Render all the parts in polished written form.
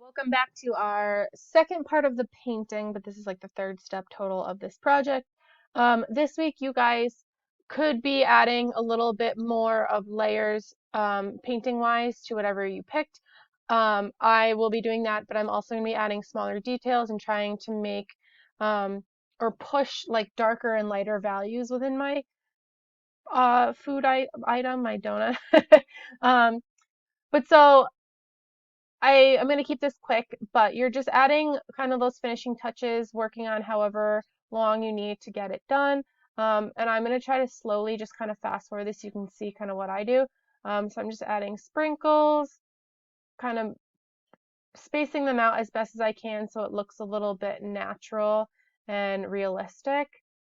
Welcome back to our second part of the painting, but this is like the third step total of this project. This week, you guys could be adding a little bit more of layers painting-wise to whatever you picked. I will be doing that, but I'm also going to be adding smaller details and trying to make or push like darker and lighter values within my item, my donut. Um, but so I'm going to keep this quick, but you're just adding kind of those finishing touches, working on however long you need to get it done. And I'm going to try to slowly just kind of fast forward this so you can see kind of what I do. So I'm just adding sprinkles, kind of spacing them out as best as I can so it looks a little bit natural and realistic.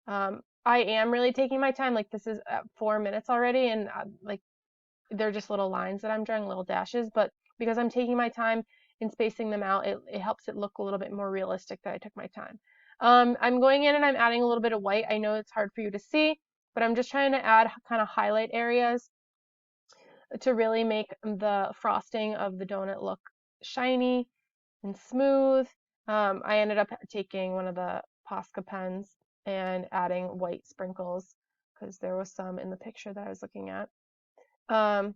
I am really taking my time. Like this is 4 minutes already, and like they're just little lines that I'm drawing, little dashes, but because I'm taking my time in spacing them out, it helps it look a little bit more realistic that I took my time. I'm going in and I'm adding a little bit of white. I know it's hard for you to see, but I'm just trying to add kind of highlight areas to really make the frosting of the donut look shiny and smooth. I ended up taking one of the Posca pens and adding white sprinkles because there was some in the picture that I was looking at. Um,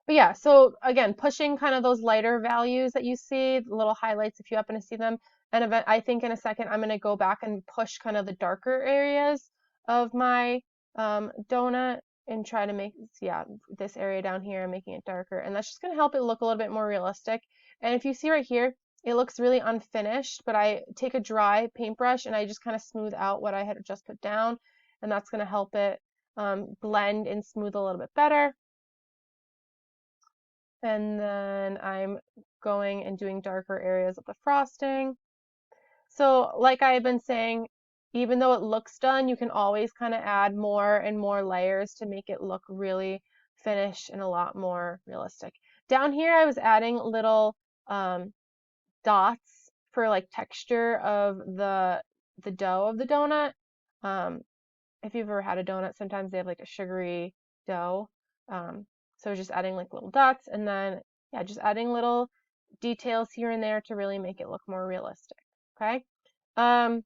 But yeah, so again, pushing kind of those lighter values that you see, the little highlights if you happen to see them. And I think in a second I'm going to go back and push kind of the darker areas of my donut and try to make, yeah, this area down here, making it darker. And that's just going to help it look a little bit more realistic. And if you see right here, it looks really unfinished, but I take a dry paintbrush and I just kind of smooth out what I had just put down. And that's going to help it blend and smooth a little bit better. And then I'm going and doing darker areas of the frosting. So like I've been saying, even though it looks done, you can always kind of add more and more layers to make it look really finished and a lot more realistic. Down here, I was adding little dots for like texture of the dough of the donut. Um, if you've ever had a donut, sometimes they have like a sugary dough. So just adding like little dots and then, yeah, just adding little details here and there to really make it look more realistic. Okay. I'm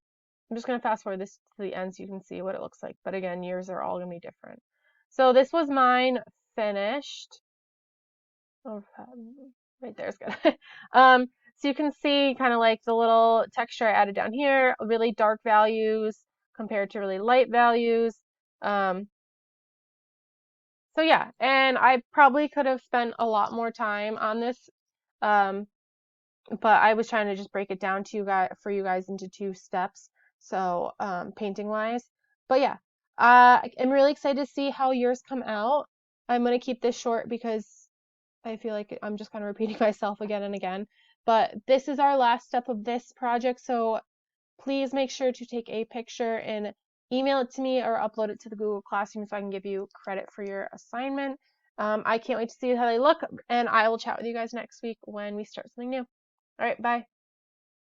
just going to fast forward this to the end so you can see what it looks like. But again, yours are all going to be different. So this was mine finished. Oh, right there is good. So you can see kind of like the little texture I added down here, really dark values compared to really light values. Um, so yeah, and I probably could have spent a lot more time on this, um, but I was trying to just break it down to you guys for you guys into 2 steps. So painting wise, but yeah, I'm really excited to see how yours come out. I'm gonna keep this short because I feel like I'm just kind of repeating myself again and again. But this is our last step of this project, so please make sure to take a picture and email it to me or upload it to the Google Classroom so I can give you credit for your assignment. I can't wait to see how they look, and I will chat with you guys next week when we start something new. All right, bye.